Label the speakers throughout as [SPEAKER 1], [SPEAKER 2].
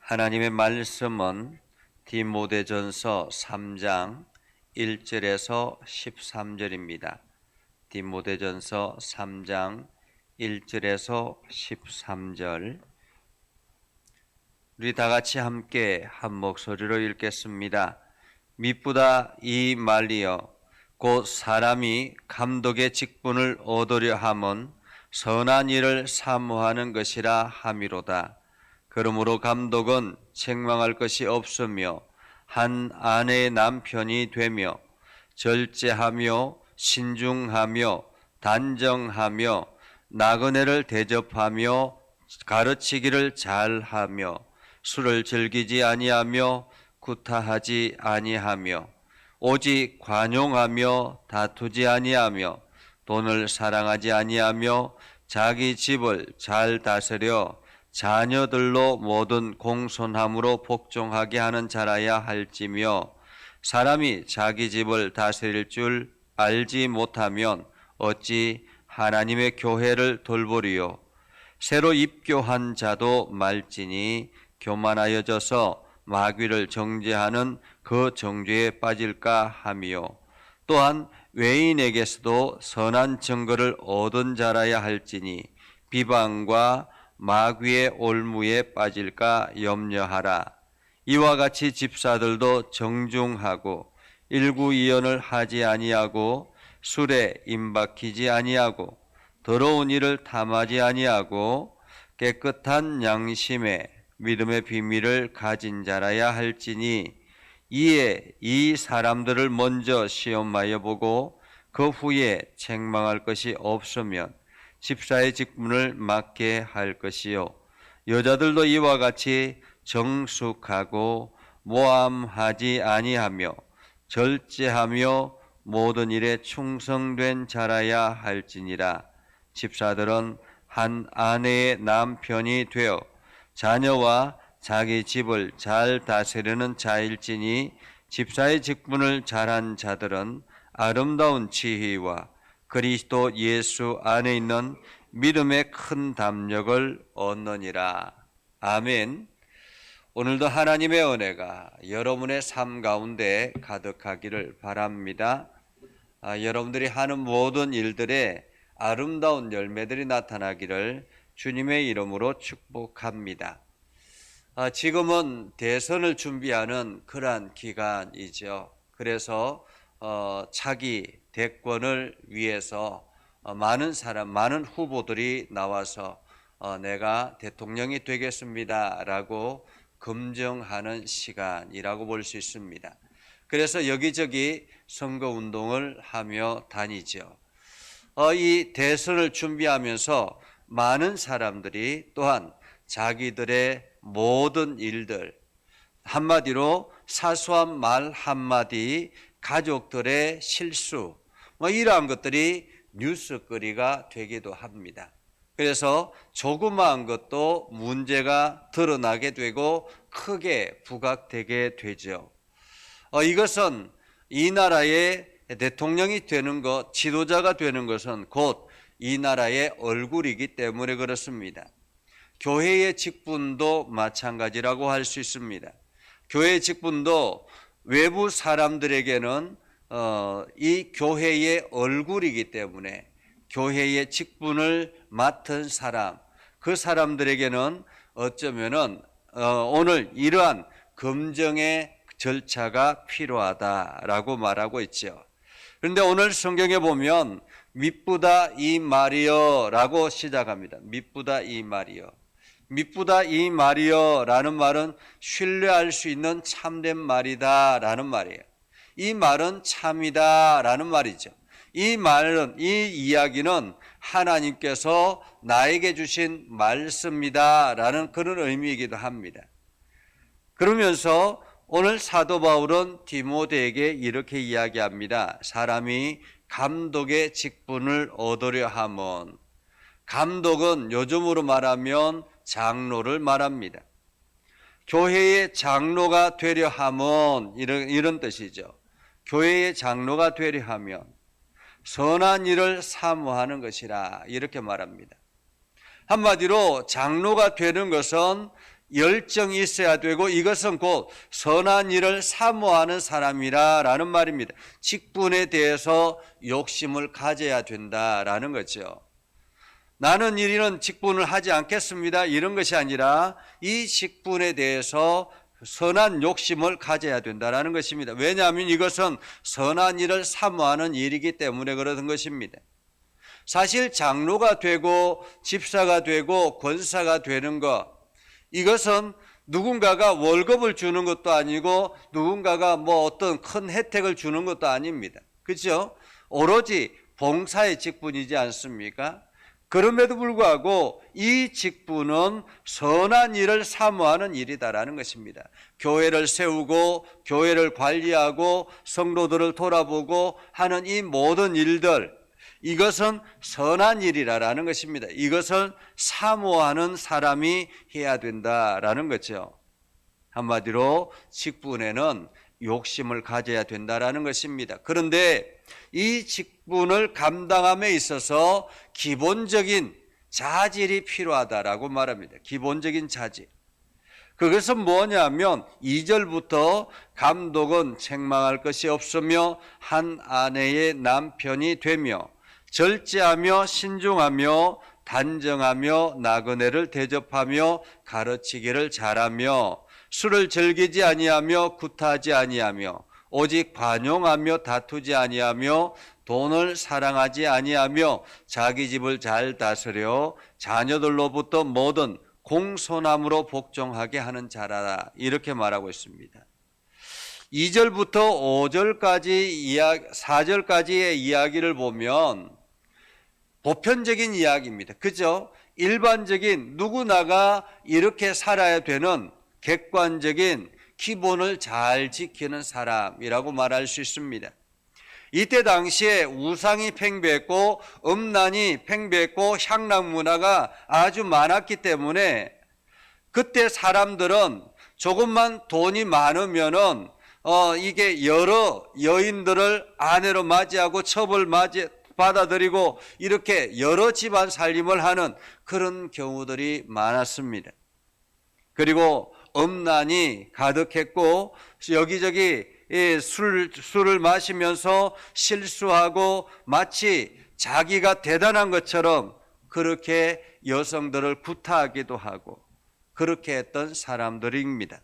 [SPEAKER 1] 하나님의 말씀은 디모데전서 3장 1절에서 13절입니다. 디모데전서 3장 1절에서 13절. 우리 다 같이 함께 한 목소리로 읽겠습니다. 미쁘다 이 말이여 곧 사람이 감독의 직분을 얻으려 함은 선한 일을 사모하는 것이라 함이로다. 그러므로 감독은 책망할 것이 없으며 한 아내의 남편이 되며 절제하며 신중하며 단정하며 나그네를 대접하며 가르치기를 잘하며 술을 즐기지 아니하며 구타하지 아니하며 오직 관용하며 다투지 아니하며 돈을 사랑하지 아니하며 자기 집을 잘 다스려 자녀들로 모든 공손함으로 복종하게 하는 자라야 할지며 사람이 자기 집을 다스릴 줄 알지 못하면 어찌 하나님의 교회를 돌보리요. 새로 입교한 자도 말지니 교만하여져서 마귀를 정죄하는 그 정죄에 빠질까 하며 또한 외인에게서도 선한 증거를 얻은 자라야 할지니 비방과 마귀의 올무에 빠질까 염려하라. 이와 같이 집사들도 정중하고 일구이연을 하지 아니하고 술에 임박히지 아니하고 더러운 일을 탐하지 아니하고 깨끗한 양심에 믿음의 비밀을 가진 자라야 할지니 이에 이 사람들을 먼저 시험하여 보고 그 후에 책망할 것이 없으면 집사의 직분을 맡게 할 것이요. 여자들도 이와 같이 정숙하고 모함하지 아니하며 절제하며 모든 일에 충성된 자라야 할지니라. 집사들은 한 아내의 남편이 되어 자녀와 자기 집을 잘 다스리는 자일지니 집사의 직분을 잘한 자들은 아름다운 지혜와 그리스도 예수 안에 있는 믿음의 큰 담력을 얻느니라. 아멘. 오늘도 하나님의 은혜가 여러분의 삶 가운데 가득하기를 바랍니다. 여러분들이 하는 모든 일들에 아름다운 열매들이 나타나기를 주님의 이름으로 축복합니다. 지금은 대선을 준비하는 그러한 기간이죠. 그래서 차기 대권을 위해서 많은 후보들이 나와서 내가 대통령이 되겠습니다 라고 검증하는 시간이라고 볼 수 있습니다. 그래서 여기저기 선거운동을 하며 다니죠. 이 대선을 준비하면서 많은 사람들이 또한 자기들의 모든 일들, 한마디로 사소한 말 한마디, 가족들의 실수, 이러한 것들이 뉴스거리가 되기도 합니다. 그래서 조그마한 것도 문제가 드러나게 되고 크게 부각되게 되죠. 이것은 이 나라의 대통령이 되는 것, 지도자가 되는 것은 곧 이 나라의 얼굴이기 때문에 그렇습니다. 교회의 직분도 마찬가지라고 할 수 있습니다. 교회의 직분도 외부 사람들에게는 이 교회의 얼굴이기 때문에 교회의 직분을 맡은 사람, 그 사람들에게는 어쩌면은 오늘 이러한 검증의 절차가 필요하다라고 말하고 있죠. 그런데 오늘 성경에 보면 미쁘다 이 말이여 라고 시작합니다. 미쁘다 이 말이여. 미쁘다 이 말이여 라는 말은 신뢰할 수 있는 참된 말이다 라는 말이에요. 이 말은 참이다 라는 말이죠. 이 말은, 이 이야기는 하나님께서 나에게 주신 말씀이다 라는 그런 의미이기도 합니다. 그러면서 오늘 사도 바울은 디모데에게 이렇게 이야기합니다. 사람이 감독의 직분을 얻으려 함은, 감독은 요즘으로 말하면 장로를 말합니다. 교회의 장로가 되려 함은 이런 뜻이죠. 교회의 장로가 되려 하면 선한 일을 사모하는 것이라 이렇게 말합니다. 한마디로 장로가 되는 것은 열정이 있어야 되고 이것은 곧 선한 일을 사모하는 사람이라는 말입니다. 직분에 대해서 욕심을 가져야 된다라는 거죠. 나는 이런 직분을 하지 않겠습니다, 이런 것이 아니라 이 직분에 대해서 선한 욕심을 가져야 된다는 것입니다. 왜냐하면 이것은 선한 일을 사모하는 일이기 때문에 그러던 것입니다. 사실 장로가 되고 집사가 되고 권사가 되는 것, 이것은 누군가가 월급을 주는 것도 아니고 누군가가 뭐 어떤 큰 혜택을 주는 것도 아닙니다. 그렇죠? 오로지 봉사의 직분이지 않습니까? 그럼에도 불구하고 이 직분은 선한 일을 사모하는 일이다라는 것입니다. 교회를 세우고 교회를 관리하고 성도들을 돌아보고 하는 이 모든 일들, 이것은 선한 일이라는 것입니다. 이것을 사모하는 사람이 해야 된다라는 거죠. 한마디로 직분에는 욕심을 가져야 된다라는 것입니다. 그런데 이 직분을 감당함에 있어서 기본적인 자질이 필요하다라고 말합니다. 기본적인 자질. 그것은 뭐냐면 2절부터 감독은 책망할 것이 없으며 한 아내의 남편이 되며 절제하며 신중하며 단정하며 나그네를 대접하며 가르치기를 잘하며 술을 즐기지 아니하며 구타하지 아니하며 오직 관용하며 다투지 아니하며 돈을 사랑하지 아니하며 자기 집을 잘 다스려 자녀들로부터 모든 공손함으로 복종하게 하는 자라라, 이렇게 말하고 있습니다. 2절부터 5절까지 4절까지의 이야기를 보면 보편적인 이야기입니다. 그죠? 일반적인 누구나가 이렇게 살아야 되는 객관적인 기본을 잘 지키는 사람이라고 말할 수 있습니다. 이때 당시에 우상이 팽배했고 음란이 팽배했고 향락 문화가 아주 많았기 때문에 그때 사람들은 조금만 돈이 많으면은 이게 여러 여인들을 아내로 맞이하고 첩을 받아들이고 이렇게 여러 집안 살림을 하는 그런 경우들이 많았습니다. 그리고 음란이 가득했고 여기저기 술을 마시면서 실수하고 마치 자기가 대단한 것처럼 그렇게 여성들을 구타하기도 하고 그렇게 했던 사람들입니다.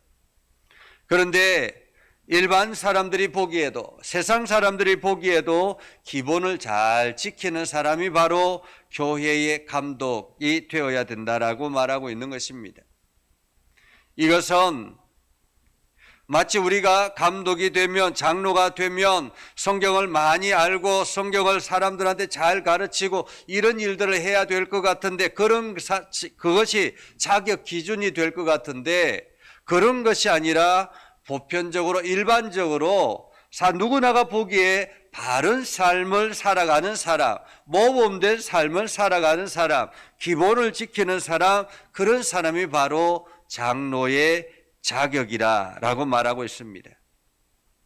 [SPEAKER 1] 그런데 일반 사람들이 보기에도, 세상 사람들이 보기에도 기본을 잘 지키는 사람이 바로 교회의 감독이 되어야 된다라고 말하고 있는 것입니다. 이것은 마치 우리가 감독이 되면, 장로가 되면 성경을 많이 알고 성경을 사람들한테 잘 가르치고 이런 일들을 해야 될 것 같은데, 그것이 자격 기준이 될 것 같은데 그런 것이 아니라 보편적으로 일반적으로 누구나가 보기에 바른 삶을 살아가는 사람, 모범된 삶을 살아가는 사람, 기본을 지키는 사람, 그런 사람이 바로 장로의 자격이라고 말하고 있습니다.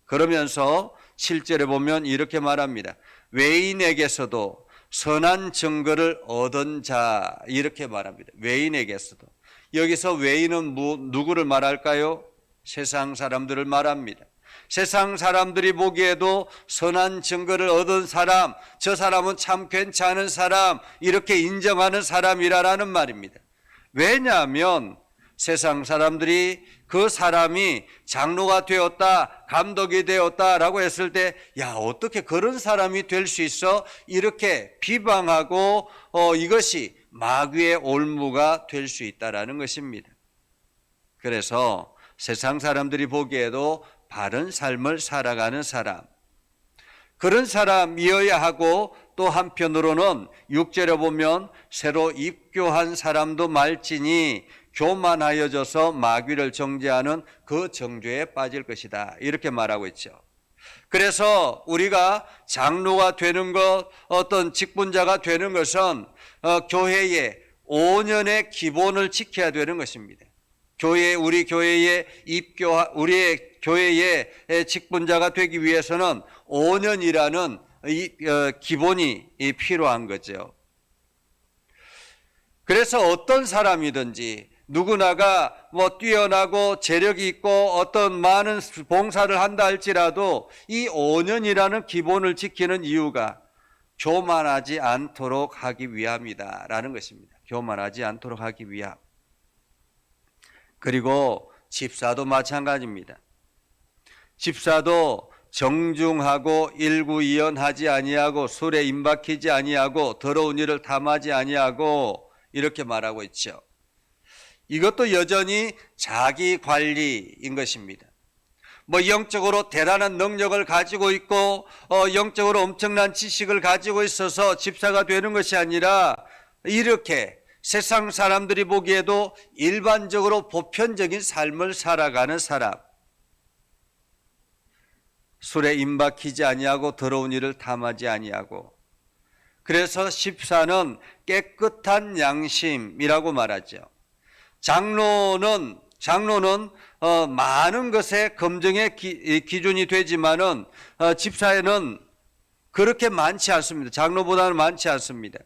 [SPEAKER 1] 그러면서 7절에 보면 이렇게 말합니다. 외인에게서도 선한 증거를 얻은 자, 이렇게 말합니다. 외인에게서도. 여기서 외인은 누구를 말할까요? 세상 사람들을 말합니다. 세상 사람들이 보기에도 선한 증거를 얻은 사람, 저 사람은 참 괜찮은 사람, 이렇게 인정하는 사람이라는 말입니다. 왜냐하면 세상 사람들이 그 사람이 장로가 되었다, 감독이 되었다라고 했을 때, 야, 어떻게 그런 사람이 될 수 있어? 이렇게 비방하고 이것이 마귀의 올무가 될 수 있다라는 것입니다. 그래서 세상 사람들이 보기에도 바른 삶을 살아가는 사람, 그런 사람이어야 하고, 또 한편으로는 6절에 보면 새로 입교한 사람도 말지니 교만하여져서 마귀를 정죄하는 그 정죄에 빠질 것이다, 이렇게 말하고 있죠. 그래서 우리가 장로가 되는 것, 어떤 직분자가 되는 것은 교회의 5년의 기본을 지켜야 되는 것입니다. 우리 교회에 우리의 교회의 직분자가 되기 위해서는 5년이라는 기본이 필요한 거죠. 그래서 어떤 사람이든지 누구나가 뭐 뛰어나고 재력이 있고 어떤 많은 봉사를 한다 할지라도 이 5년이라는 기본을 지키는 이유가 교만하지 않도록 하기 위함이다라는 것입니다. 교만하지 않도록 하기 위함. 그리고 집사도 마찬가지입니다. 집사도 정중하고 일구이연하지 아니하고 술에 임박히지 아니하고 더러운 일을 탐하지 아니하고 이렇게 말하고 있죠. 이것도 여전히 자기 관리인 것입니다. 뭐 영적으로 대단한 능력을 가지고 있고 영적으로 엄청난 지식을 가지고 있어서 집사가 되는 것이 아니라 이렇게 세상 사람들이 보기에도 일반적으로 보편적인 삶을 살아가는 사람, 술에 임박히지 아니하고 더러운 일을 탐하지 아니하고, 그래서 집사는 깨끗한 양심이라고 말하죠. 장로는 많은 것에 검증의 기준이 되지만은 집사에는 그렇게 많지 않습니다. 장로보다는 많지 않습니다.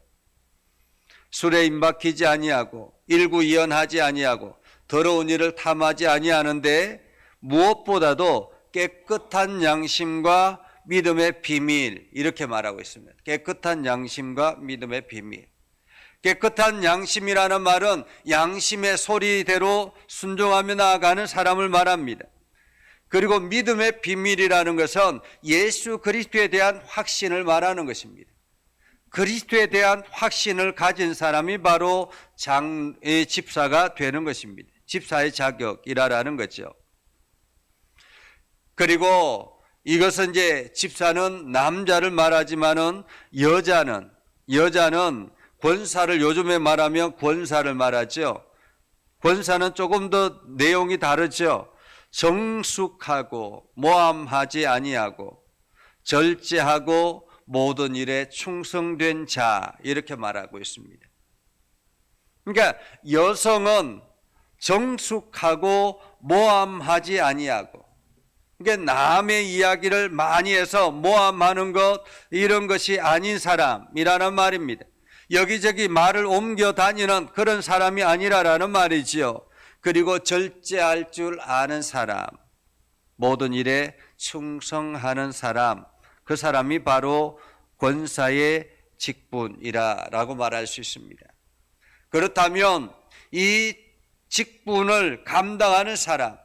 [SPEAKER 1] 술에 임박히지 아니하고 일구이연하지 아니하고 더러운 일을 탐하지 아니하는데 무엇보다도 깨끗한 양심과 믿음의 비밀, 이렇게 말하고 있습니다. 깨끗한 양심과 믿음의 비밀. 깨끗한 양심이라는 말은 양심의 소리대로 순종하며 나아가는 사람을 말합니다. 그리고 믿음의 비밀이라는 것은 예수 그리스도에 대한 확신을 말하는 것입니다. 그리스도에 대한 확신을 가진 사람이 바로 집사가 되는 것입니다. 집사의 자격이라는 거죠. 그리고 이것은 이제 집사는 남자를 말하지만은 여자는 권사를 요즘에 말하면 권사를 말하죠. 권사는 조금 더 내용이 다르죠. 정숙하고 모함하지 아니하고 절제하고 모든 일에 충성된 자, 이렇게 말하고 있습니다. 그러니까 여성은 정숙하고 모함하지 아니하고, 그러니까 남의 이야기를 많이 해서 모함하는 것, 이런 것이 아닌 사람이라는 말입니다. 여기저기 말을 옮겨 다니는 그런 사람이 아니라라는 말이지요. 그리고 절제할 줄 아는 사람, 모든 일에 충성하는 사람, 그 사람이 바로 권사의 직분이라고 말할 수 있습니다. 그렇다면 이 직분을 감당하는 사람,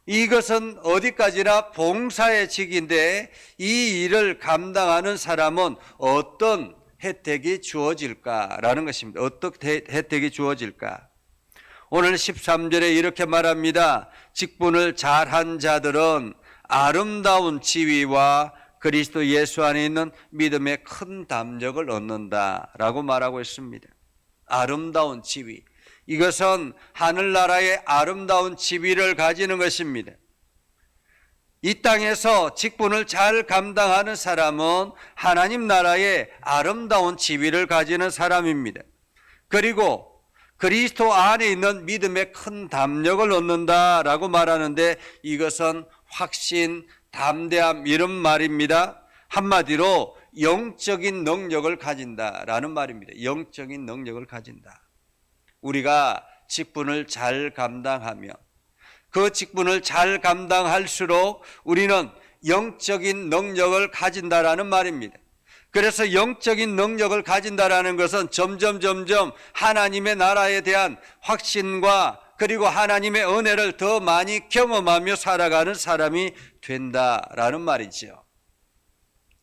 [SPEAKER 1] 이것은 어디까지나 봉사의 직인데 이 일을 감당하는 사람은 어떤 혜택이 주어질까라는 것입니다. 어떻게 혜택이 주어질까? 오늘 13절에 이렇게 말합니다. 직분을 잘한 자들은 아름다운 지위와 그리스도 예수 안에 있는 믿음의 큰 담력을 얻는다라고 말하고 있습니다. 아름다운 지위. 이것은 하늘나라의 아름다운 지위를 가지는 것입니다. 이 땅에서 직분을 잘 감당하는 사람은 하나님 나라의 아름다운 지위를 가지는 사람입니다. 그리고 그리스도 안에 있는 믿음의 큰 담력을 얻는다라고 말하는데 이것은 확신, 담대함, 이런 말입니다. 한마디로 영적인 능력을 가진다라는 말입니다. 영적인 능력을 가진다. 우리가 직분을 잘 감당하며 그 직분을 잘 감당할수록 우리는 영적인 능력을 가진다라는 말입니다. 그래서 영적인 능력을 가진다라는 것은 점점 하나님의 나라에 대한 확신과 그리고 하나님의 은혜를 더 많이 경험하며 살아가는 사람이 된다라는 말이죠.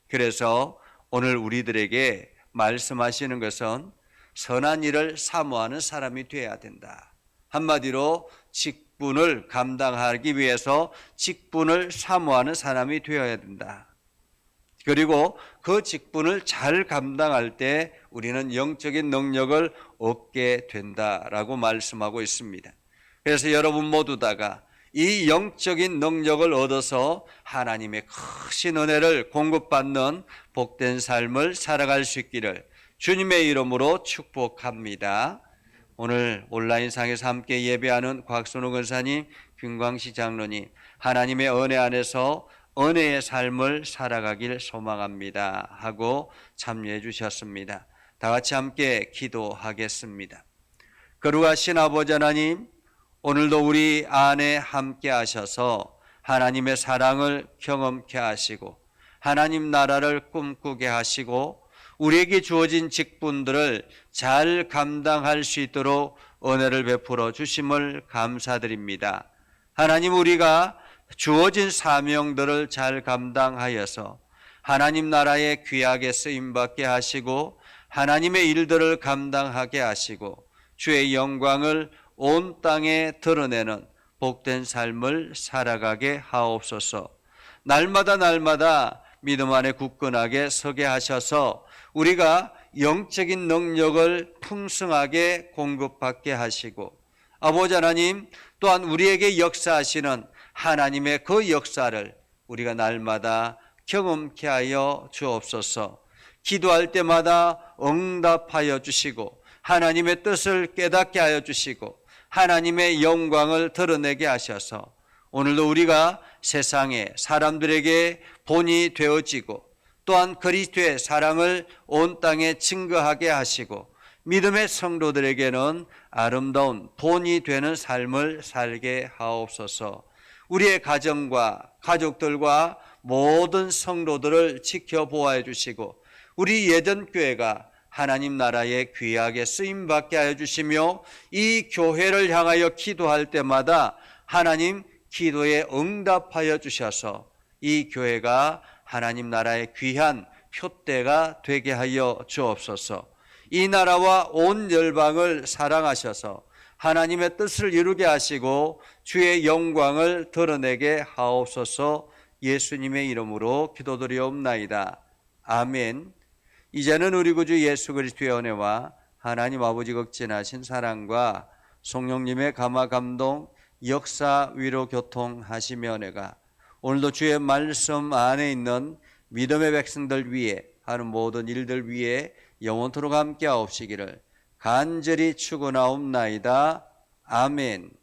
[SPEAKER 1] 그래서 오늘 우리들에게 말씀하시는 것은 선한 일을 사모하는 사람이 되어야 된다. 한마디로 직분을 감당하기 위해서 직분을 사모하는 사람이 되어야 된다. 그리고 그 직분을 잘 감당할 때 우리는 영적인 능력을 얻게 된다라고 말씀하고 있습니다. 그래서 여러분 모두 다가 이 영적인 능력을 얻어서 하나님의 크신 은혜를 공급받는 복된 삶을 살아갈 수 있기를 주님의 이름으로 축복합니다. 오늘 온라인상에서 함께 예배하는 곽선우 권사님, 김광시 장로님, 하나님의 은혜 안에서 은혜의 삶을 살아가길 소망합니다 하고 참여해 주셨습니다. 다 같이 함께 기도하겠습니다. 거룩하신 아버지 하나님, 오늘도 우리 안에 함께 하셔서 하나님의 사랑을 경험케 하시고 하나님 나라를 꿈꾸게 하시고 우리에게 주어진 직분들을 잘 감당할 수 있도록 은혜를 베풀어 주심을 감사드립니다. 하나님, 우리가 주어진 사명들을 잘 감당하여서 하나님 나라에 귀하게 쓰임받게 하시고 하나님의 일들을 감당하게 하시고 주의 영광을 온 땅에 드러내는 복된 삶을 살아가게 하옵소서. 날마다 믿음 안에 굳건하게 서게 하셔서 우리가 영적인 능력을 풍성하게 공급받게 하시고 아버지 하나님, 또한 우리에게 역사하시는 하나님의 그 역사를 우리가 날마다 경험케 하여 주옵소서. 기도할 때마다 응답하여 주시고 하나님의 뜻을 깨닫게 하여 주시고 하나님의 영광을 드러내게 하셔서 오늘도 우리가 세상에 사람들에게 본이 되어지고 또한 그리스도의 사랑을 온 땅에 증거하게 하시고 믿음의 성도들에게는 아름다운 본이 되는 삶을 살게 하옵소서. 우리의 가정과 가족들과 모든 성도들을 지켜보아 주시고 우리 예전교회가 하나님 나라에 귀하게 쓰임받게 하여 주시며 이 교회를 향하여 기도할 때마다 하나님 기도에 응답하여 주셔서 이 교회가 하나님 나라의 귀한 표대가 되게 하여 주옵소서. 이 나라와 온 열방을 사랑하셔서 하나님의 뜻을 이루게 하시고 주의 영광을 드러내게 하옵소서. 예수님의 이름으로 기도드리옵나이다. 아멘. 이제는 우리 구주 예수 그리스도의 은혜와 하나님 아버지 극진하신 사랑과 성령님의 감화 감동 역사 위로 교통하시며 은혜가 오늘도 주의 말씀 안에 있는 믿음의 백성들 위해 하는 모든 일들 위해 영원토록 함께 하옵시기를 간절히 축원하옵나이다. 아멘.